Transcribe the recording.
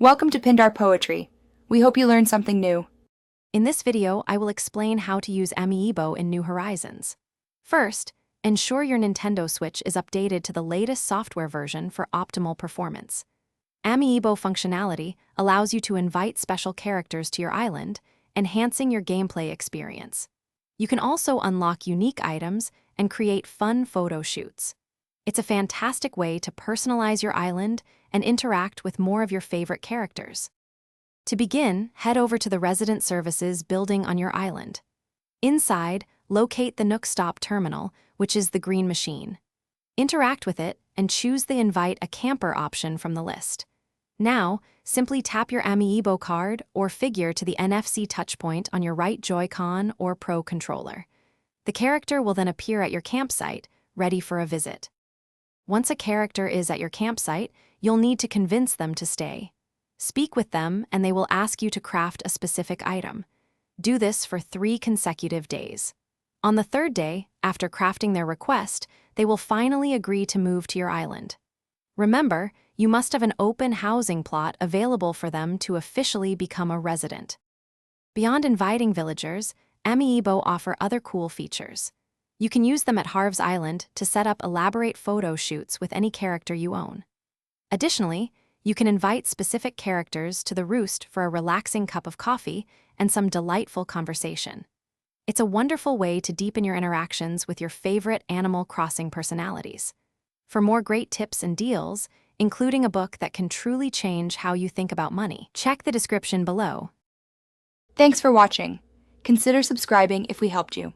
Welcome to Pindar Poetry. We hope you learned something new. In this video, I will explain how to use Amiibo in New Horizons. First, ensure your Nintendo Switch is updated to the latest software version for optimal performance. Amiibo functionality allows you to invite special characters to your island, enhancing your gameplay experience. You can also unlock unique items and create fun photo shoots. It's a fantastic way to personalize your island and interact with more of your favorite characters. To begin, head over to the Resident Services building on your island. Inside, locate the Nook Stop terminal, which is the green machine. Interact with it and choose the Invite a Camper option from the list. Now, simply tap your Amiibo card or figure to the NFC touchpoint on your right Joy-Con or Pro controller. The character will then appear at your campsite, ready for a visit. Once a character is at your campsite, you'll need to convince them to stay. Speak with them and they will ask you to craft a specific item. Do this for 3 consecutive days. On the 3rd day, after crafting their request, they will finally agree to move to your island. Remember, you must have an open housing plot available for them to officially become a resident. Beyond inviting villagers, Amiibo offer other cool features. You can use them at Harv's Island to set up elaborate photo shoots with any character you own. Additionally, you can invite specific characters to the roost for a relaxing cup of coffee and some delightful conversation. It's a wonderful way to deepen your interactions with your favorite Animal Crossing personalities. For more great tips and deals, including a book that can truly change how you think about money, check the description below. Thanks for watching. Consider subscribing if we helped you.